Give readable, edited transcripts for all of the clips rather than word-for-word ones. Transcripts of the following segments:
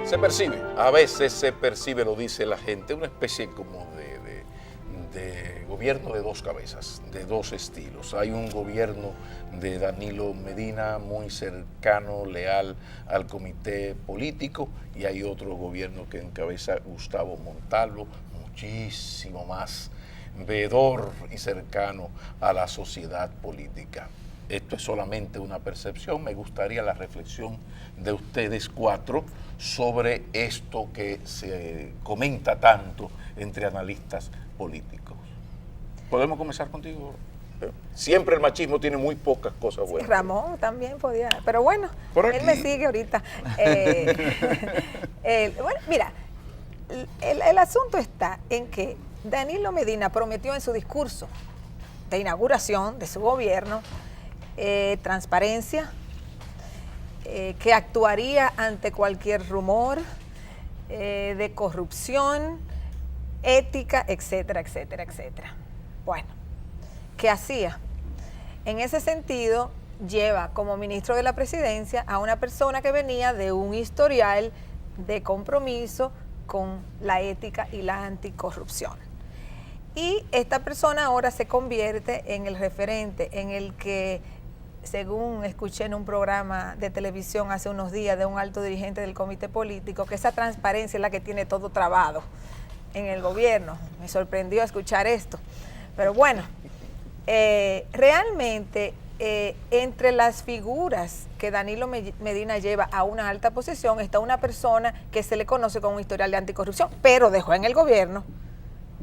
Se percibe, a veces se percibe, lo dice la gente, una especie como de gobierno de dos cabezas, de dos estilos. Hay un gobierno de Danilo Medina muy cercano, leal al comité político, y hay otro gobierno que encabeza Gustavo Montalvo, muchísimo más veedor y cercano a la sociedad política. Esto es solamente una percepción. Me gustaría la reflexión de ustedes cuatro sobre esto que se comenta tanto entre analistas políticos. ¿Podemos comenzar contigo? Siempre el machismo tiene muy pocas cosas buenas. Sí, Ramón también podía, pero bueno, él me sigue ahorita. Bueno, mira, el asunto está en que Danilo Medina prometió en su discurso de inauguración de su gobierno transparencia, que actuaría ante cualquier rumor de corrupción, ética, etcétera, etcétera, etcétera. Bueno, ¿qué hacía? En ese sentido, lleva como ministro de la presidencia a una persona que venía de un historial de compromiso con la ética y la anticorrupción. Y esta persona ahora se convierte en el referente en el que, según escuché en un programa de televisión hace unos días de un alto dirigente del comité político, que esa transparencia es la que tiene todo trabado en el gobierno. Me sorprendió escuchar esto. Pero bueno, realmente entre las figuras que Danilo Medina lleva a una alta posición está una persona que se le conoce con un historial de anticorrupción, pero dejó en el gobierno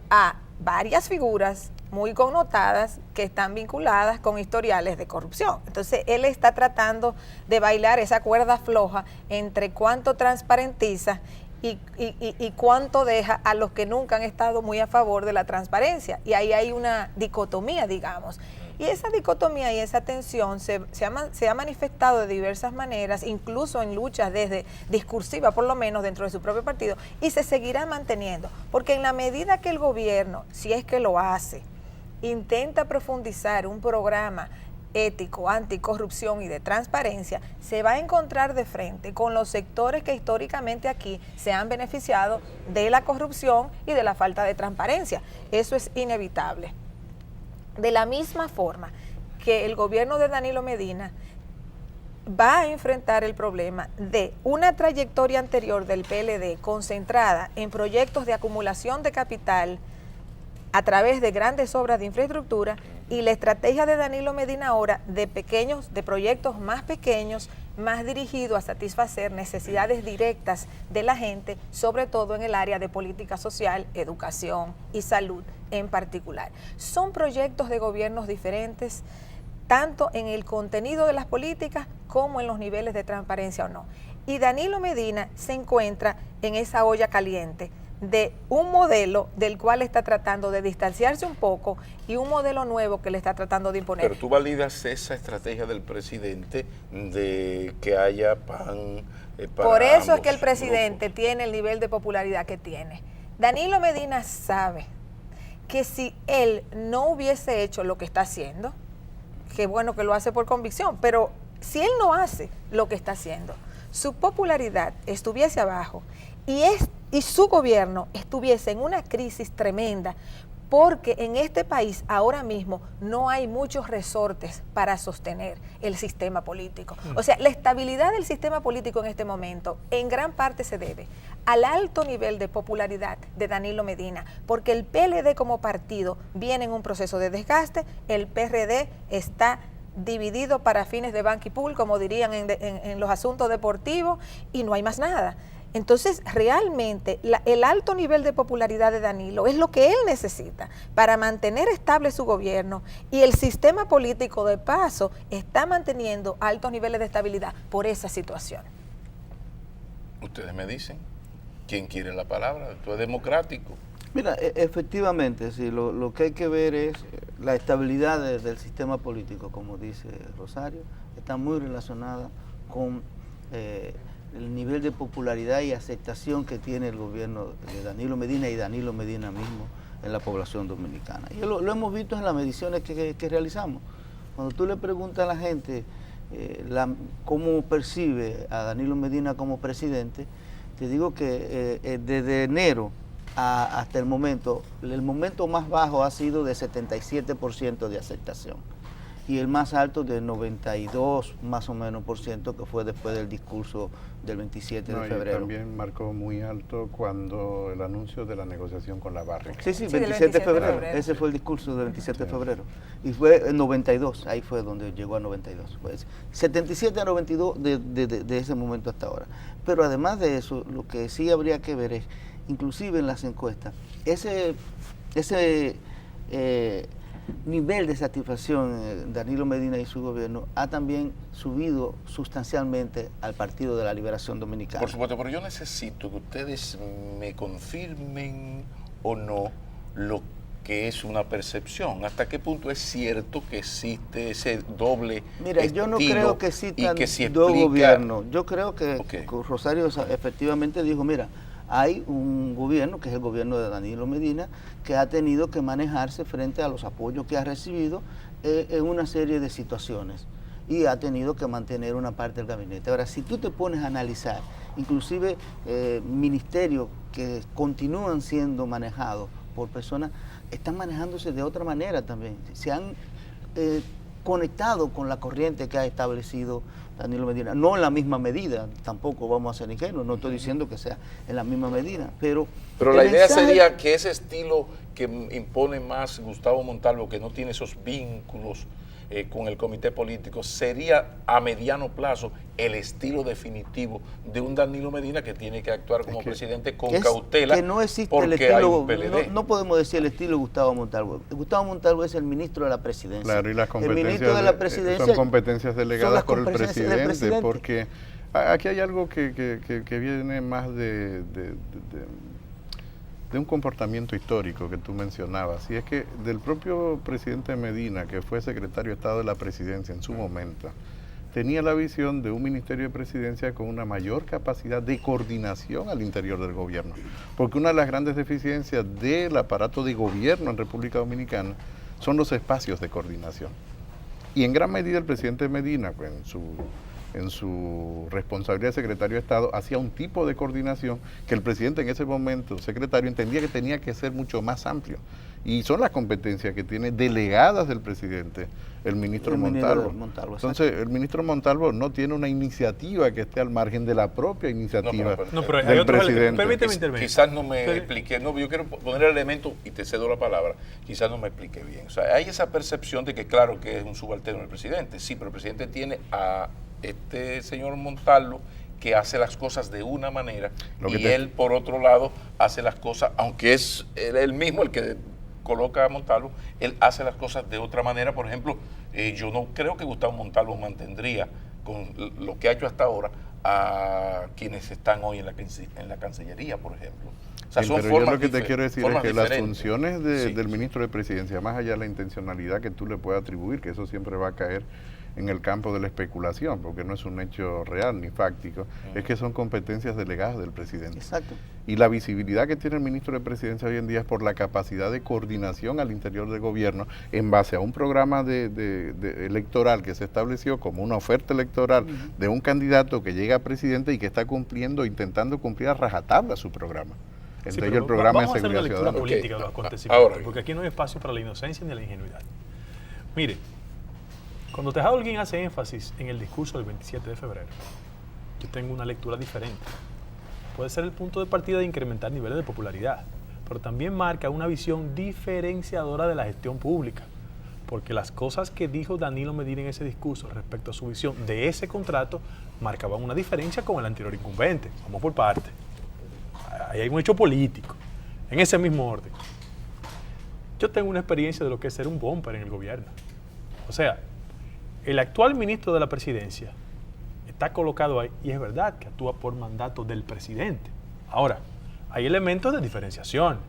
a varias figuras muy connotadas que están vinculadas con historiales de corrupción. Entonces, él está tratando de bailar esa cuerda floja entre cuánto transparentiza y cuánto deja a los que nunca han estado muy a favor de la transparencia. Y ahí hay una dicotomía, digamos. Y esa dicotomía y esa tensión se ha manifestado de diversas maneras, incluso en luchas desde discursiva, por lo menos dentro de su propio partido, y se seguirá manteniendo, porque en la medida que el gobierno, si es que lo hace, intenta profundizar un programa ético, anticorrupción y de transparencia, se va a encontrar de frente con los sectores que históricamente aquí se han beneficiado de la corrupción y de la falta de transparencia. Eso es inevitable. De la misma forma que el gobierno de Danilo Medina va a enfrentar el problema de una trayectoria anterior del PLD concentrada en proyectos de acumulación de capital a través de grandes obras de infraestructura, y la estrategia de Danilo Medina ahora de proyectos más pequeños, más dirigidos a satisfacer necesidades directas de la gente, sobre todo en el área de política social, educación y salud en particular. Son proyectos de gobiernos diferentes, tanto en el contenido de las políticas como en los niveles de transparencia o no. Y Danilo Medina se encuentra en esa olla caliente de un modelo del cual está tratando de distanciarse un poco y un modelo nuevo que le está tratando de imponer. Pero tú validas esa estrategia del presidente de que haya pan para Por eso es que el ambos presidente grupos. tiene el nivel de popularidad que tiene. Danilo Medina sabe que si él no hubiese hecho lo que está haciendo, que bueno que lo hace por convicción, pero si él no hace lo que está haciendo, su popularidad estuviese abajo y su gobierno estuviese en una crisis tremenda, porque en este país ahora mismo no hay muchos resortes para sostener el sistema político. O sea, la estabilidad del sistema político en este momento en gran parte se debe al alto nivel de popularidad de Danilo Medina, porque el PLD como partido viene en un proceso de desgaste, el PRD está dividido para fines de banquipul, como dirían en los asuntos deportivos, y no hay más nada. Entonces, realmente, el alto nivel de popularidad de Danilo es lo que él necesita para mantener estable su gobierno, y el sistema político, de paso, está manteniendo altos niveles de estabilidad por esa situación. Ustedes me dicen, ¿quién quiere la palabra? Esto es democrático. Mira, efectivamente, sí, lo que hay que ver es la estabilidad del sistema político, como dice Rosario, está muy relacionada con el nivel de popularidad y aceptación que tiene el gobierno de Danilo Medina y Danilo Medina mismo en la población dominicana. Y lo hemos visto en las mediciones que realizamos. Cuando tú le preguntas a la gente cómo percibe a Danilo Medina como presidente, Te digo que desde enero hasta el momento más bajo ha sido de 77% de aceptación y el más alto de 92 más o menos por ciento, que fue después del discurso del 27 de febrero. Y también marcó muy alto cuando el anuncio de la negociación con la Barrick. Sí, 27 de febrero. Ese fue el discurso del 27 de febrero. Y fue en 92, ahí fue donde llegó a 92. Pues 77 a 92 de ese momento hasta ahora. Pero además de eso, lo que sí habría que ver es, inclusive en las encuestas, ese nivel de satisfacción Danilo Medina y su gobierno ha también subido sustancialmente al Partido de la Liberación Dominicana. Por supuesto, pero yo necesito que ustedes me confirmen o no lo que es una percepción. ¿Hasta qué punto es cierto que existe ese doble Mira, estilo? Yo no creo que existan si dos explica... gobiernos. Yo creo que Rosario efectivamente dijo, mira, hay un gobierno, que es el gobierno de Danilo Medina, que ha tenido que manejarse frente a los apoyos que ha recibido en una serie de situaciones y ha tenido que mantener una parte del gabinete. Ahora, si tú te pones a analizar, inclusive ministerios que continúan siendo manejados por personas, están manejándose de otra manera también. Se han conectado con la corriente que ha establecido Danilo Medina. No en la misma medida, tampoco vamos a ser ingenuos, no estoy diciendo que sea en la misma medida, pero la idea sería que ese estilo que impone más Gustavo Montalvo, que no tiene esos vínculos con el comité político, sería a mediano plazo el estilo definitivo de un Danilo Medina que tiene que actuar como presidente con cautela. Que no existe el estilo, no podemos decir el estilo de Gustavo Montalvo. Gustavo Montalvo es el ministro de la presidencia. Claro, y las competencias, el ministro de la presidencia son competencias delegadas por el presidente, porque aquí hay algo que viene más de un comportamiento histórico que tú mencionabas, y es que del propio presidente Medina, que fue secretario de Estado de la Presidencia en su momento, tenía la visión de un ministerio de presidencia con una mayor capacidad de coordinación al interior del gobierno, porque una de las grandes deficiencias del aparato de gobierno en República Dominicana son los espacios de coordinación. Y en gran medida el presidente Medina, en su responsabilidad de secretario de Estado, hacía un tipo de coordinación que el presidente en ese momento, secretario, entendía que tenía que ser mucho más amplio. Y son las competencias que tiene delegadas del presidente el ministro Montalvo. Entonces, el ministro Montalvo no tiene una iniciativa que esté al margen de la propia iniciativa del presidente. Permíteme intervenir. Quizás no me expliqué, yo quiero poner el elemento y te cedo la palabra. Quizás no me expliqué bien. O sea, hay esa percepción de que claro que es un subalterno del presidente. Sí, pero el presidente tiene a este señor Montalvo que hace las cosas de una manera y él por otro lado hace las cosas, aunque es él mismo el que coloca a Montalvo, él hace las cosas de otra manera. Por ejemplo, yo no creo que Gustavo Montalvo mantendría con lo que ha hecho hasta ahora a quienes están hoy en la Cancillería, por ejemplo. O sea, son pero yo lo que te quiero decir es que las funciones del ministro de Presidencia, más allá de la intencionalidad que tú le puedas atribuir, que eso siempre va a caer en el campo de la especulación, porque no es un hecho real ni fáctico, es que son competencias delegadas del presidente. Exacto. Y la visibilidad que tiene el ministro de Presidencia hoy en día es por la capacidad de coordinación al interior del gobierno en base a un programa electoral que se estableció como una oferta electoral de un candidato que llega a presidente y que está intentando cumplir a rajatabla su programa. Entre ellos el programa de seguridad ciudadana. Vamos a hacer una lectura política de los acontecimientos, porque aquí no hay espacio para la inocencia ni la ingenuidad. Mire, cuando Tejado Holguín hace énfasis en el discurso del 27 de febrero, yo tengo una lectura diferente. Puede ser el punto de partida de incrementar niveles de popularidad, pero también marca una visión diferenciadora de la gestión pública, porque las cosas que dijo Danilo Medina en ese discurso respecto a su visión de ese contrato marcaban una diferencia con el anterior incumbente. Vamos por parte. Ahí hay un hecho político, en ese mismo orden. Yo tengo una experiencia de lo que es ser un bumper en el gobierno. O sea, el actual ministro de la Presidencia está colocado ahí, y es verdad que actúa por mandato del presidente. Ahora, hay elementos de diferenciación.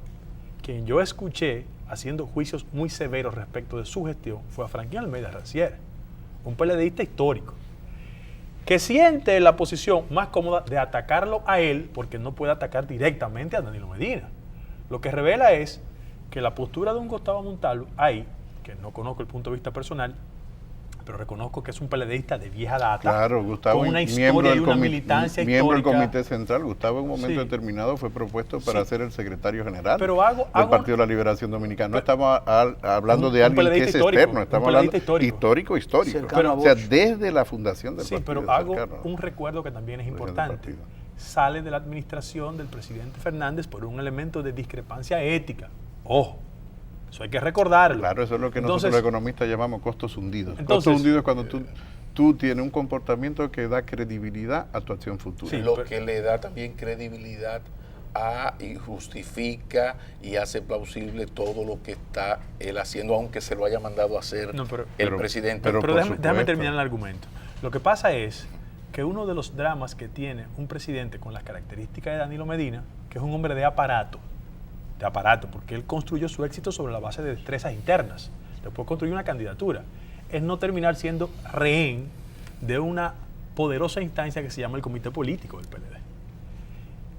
Quien yo escuché haciendo juicios muy severos respecto de su gestión fue a Franklin Almeida Rancière, un PLDista histórico, que siente la posición más cómoda de atacarlo a él porque no puede atacar directamente a Danilo Medina. Lo que revela es que la postura de un Gustavo Montalvo ahí, que no conozco el punto de vista personal, pero reconozco que es un PLDista de vieja data. Claro, Gustavo, con una historia y una militancia miembro del histórica. Comité Central. Gustavo en un momento determinado fue propuesto para ser el secretario general pero del Partido de la Liberación Dominicana. No estamos hablando de alguien que es externo, estamos hablando histórico. Cercano o sea, desde la fundación del partido. Pero hago un recuerdo que también es importante. Sale de la administración del presidente Fernández por un elemento de discrepancia ética. Ojo, eso hay que recordarlo. Claro, eso es lo que nosotros los economistas llamamos costos hundidos. Costos hundidos es cuando tú tienes un comportamiento que da credibilidad a tu acción futura. Sí, lo que le da también credibilidad y justifica y hace plausible todo lo que está él haciendo, aunque se lo haya mandado a hacer el presidente. Pero déjame terminar el argumento. Lo que pasa es que uno de los dramas que tiene un presidente con las características de Danilo Medina, que es un hombre de aparato, porque él construyó su éxito sobre la base de destrezas internas, después construyó una candidatura, es no terminar siendo rehén de una poderosa instancia que se llama el Comité Político del PLD.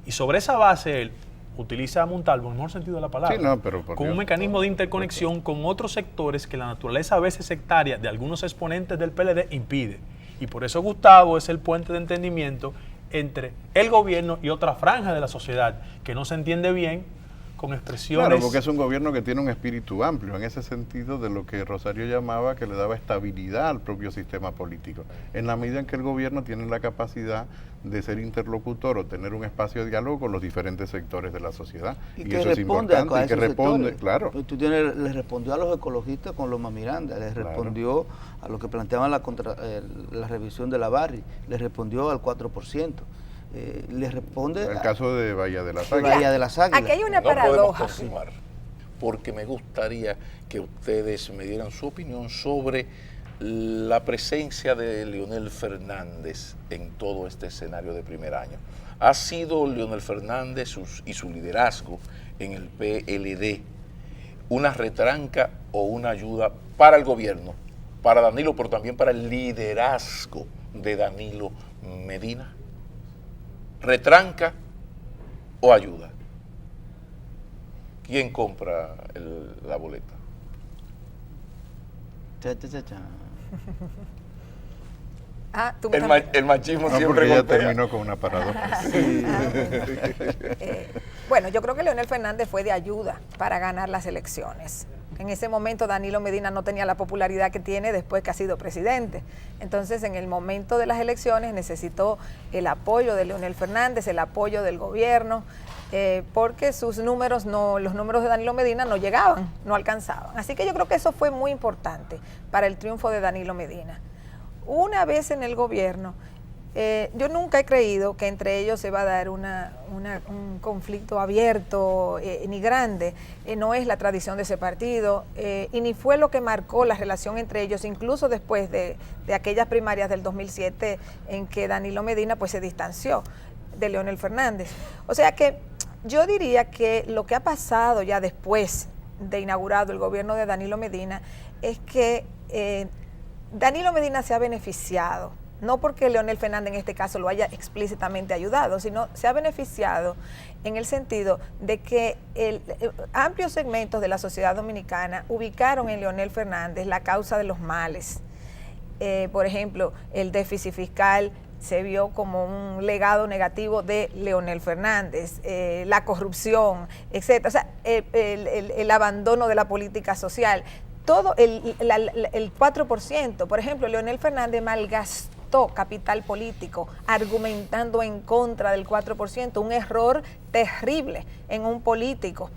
Y sobre esa base él utiliza a Montalvo, en el mejor sentido de la palabra, con un mecanismo de interconexión con otros sectores que la naturaleza a veces sectaria de algunos exponentes del PLD impide. Y por eso Gustavo es el puente de entendimiento entre el gobierno y otra franja de la sociedad que no se entiende bien con expresiones... Claro, porque es un gobierno que tiene un espíritu amplio, en ese sentido de lo que Rosario llamaba que le daba estabilidad al propio sistema político. En la medida en que el gobierno tiene la capacidad de ser interlocutor o tener un espacio de diálogo con los diferentes sectores de la sociedad. Y eso es importante, y que responde, claro. Le respondió a los ecologistas con Loma Miranda, le respondió a lo que planteaban la revisión de la Barri, le respondió al 4%. Le responde el caso de Bahía de las Águilas. Aquí hay una paradoja. Continuar, porque me gustaría que ustedes me dieran su opinión sobre la presencia de Leonel Fernández en todo este escenario de primer año. ¿Ha sido Leonel Fernández y su liderazgo en el PLD una retranca o una ayuda para el gobierno, para Danilo, pero también para el liderazgo de Danilo Medina? ¿Retranca o ayuda? ¿Quién compra la boleta? El machismo siempre ya terminó con una paradoja. Bueno, yo creo que Leonel Fernández fue de ayuda para ganar las elecciones. En ese momento Danilo Medina no tenía la popularidad que tiene después que ha sido presidente. Entonces, en el momento de las elecciones necesitó el apoyo de Leonel Fernández, el apoyo del gobierno, porque los números de Danilo Medina no llegaban, no alcanzaban. Así que yo creo que eso fue muy importante para el triunfo de Danilo Medina. Una vez en el gobierno, yo nunca he creído que entre ellos se va a dar un conflicto abierto ni grande. No es la tradición de ese partido y ni fue lo que marcó la relación entre ellos, incluso después de aquellas primarias del 2007 en que Danilo Medina pues se distanció de Leonel Fernández. O sea que yo diría que lo que ha pasado ya después de inaugurado el gobierno de Danilo Medina es que Danilo Medina se ha beneficiado, no porque Leonel Fernández en este caso lo haya explícitamente ayudado, sino se ha beneficiado en el sentido de que amplios segmentos de la sociedad dominicana ubicaron en Leonel Fernández la causa de los males. Por ejemplo, el déficit fiscal se vio como un legado negativo de Leonel Fernández, la corrupción, etcétera, o sea, el abandono de la política social. Todo el 4%, por ejemplo, Leonel Fernández malgastó capital político argumentando en contra del 4%, un error terrible en un político.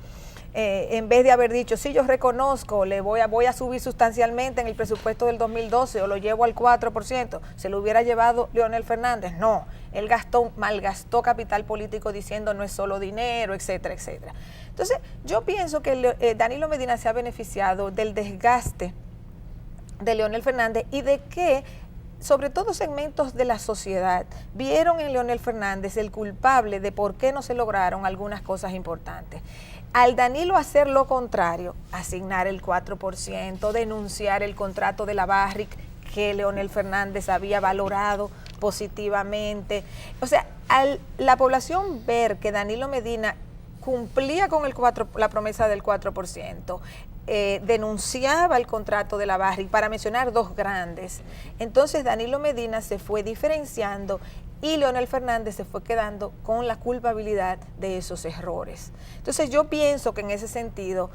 En vez de haber dicho, sí, yo reconozco, voy a subir sustancialmente en el presupuesto del 2012 o lo llevo al 4%, se lo hubiera llevado Leonel Fernández. No, él malgastó capital político diciendo no es solo dinero, etcétera, etcétera. Entonces, yo pienso que Danilo Medina se ha beneficiado del desgaste de Leonel Fernández y de que, sobre todo segmentos de la sociedad, vieron en Leonel Fernández el culpable de por qué no se lograron algunas cosas importantes. Al Danilo hacer lo contrario, asignar el 4%, denunciar el contrato de la Barrick que Leonel Fernández había valorado positivamente, o sea, la población ver que Danilo Medina cumplía con la promesa del 4%, denunciaba el contrato de la Barrick, para mencionar dos grandes. Entonces Danilo Medina se fue diferenciando y Leonel Fernández se fue quedando con la culpabilidad de esos errores. Entonces yo pienso que en ese sentido,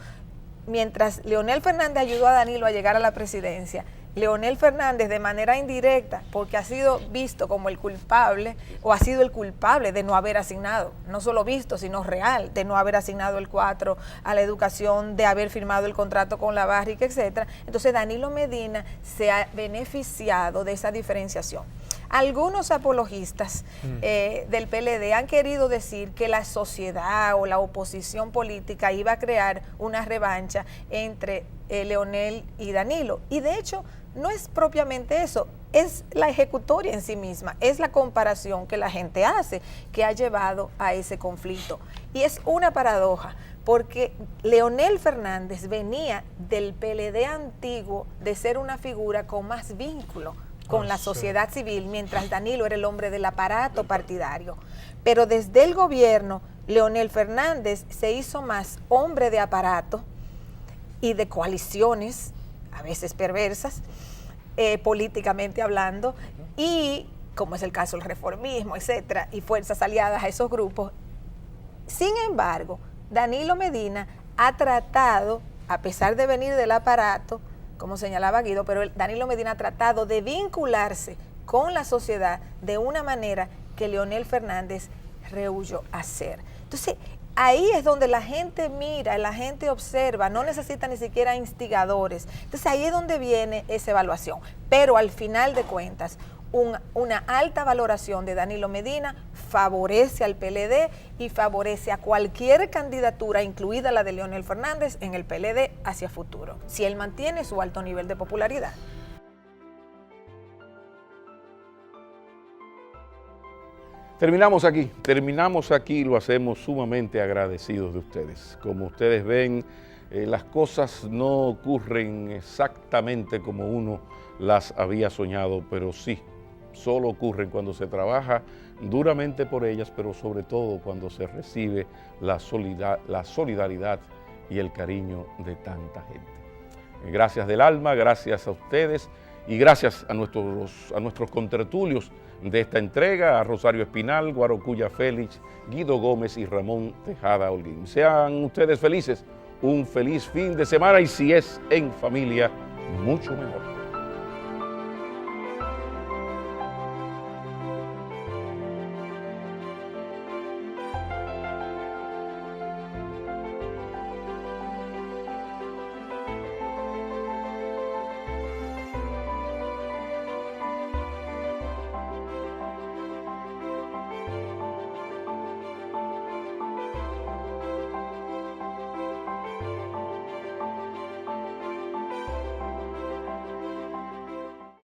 mientras Leonel Fernández ayudó a Danilo a llegar a la presidencia, Leonel Fernández de manera indirecta, porque ha sido visto como el culpable, o ha sido el culpable de no haber asignado, no solo visto, sino real, de no haber asignado el 4 a la educación, de haber firmado el contrato con la Barrick, etcétera. Entonces Danilo Medina se ha beneficiado de esa diferenciación. Algunos apologistas del PLD han querido decir que la sociedad o la oposición política iba a crear una revancha entre Leonel y Danilo. Y de hecho, no es propiamente eso, es la ejecutoria en sí misma, es la comparación que la gente hace que ha llevado a ese conflicto. Y es una paradoja, porque Leonel Fernández venía del PLD antiguo de ser una figura con más vínculo con la sociedad civil, mientras Danilo era el hombre del aparato partidario. Pero desde el gobierno, Leonel Fernández se hizo más hombre de aparato y de coaliciones, a veces perversas, políticamente hablando, y como es el caso del reformismo, etcétera, y fuerzas aliadas a esos grupos. Sin embargo, Danilo Medina ha tratado, a pesar de venir del aparato, como señalaba Guido, pero Danilo Medina ha tratado de vincularse con la sociedad de una manera que Leonel Fernández rehuyó hacer. Entonces, ahí es donde la gente mira, la gente observa, no necesita ni siquiera instigadores. Entonces, ahí es donde viene esa evaluación. Pero al final de cuentas, una alta valoración de Danilo Medina favorece al PLD y favorece a cualquier candidatura, incluida la de Leonel Fernández, en el PLD hacia futuro, si él mantiene su alto nivel de popularidad. Terminamos aquí, lo hacemos sumamente agradecidos de ustedes. Como ustedes ven, las cosas no ocurren exactamente como uno las había soñado, pero sí, solo ocurren cuando se trabaja duramente por ellas, pero sobre todo cuando se recibe la solidaridad y el cariño de tanta gente. Gracias del alma, gracias a ustedes y gracias a nuestros contertulios de esta entrega, a Rosario Espinal, Guarocuya Félix, Guido Gómez y Ramón Tejada Holguín. Sean ustedes felices, un feliz fin de semana y si es en familia, mucho mejor.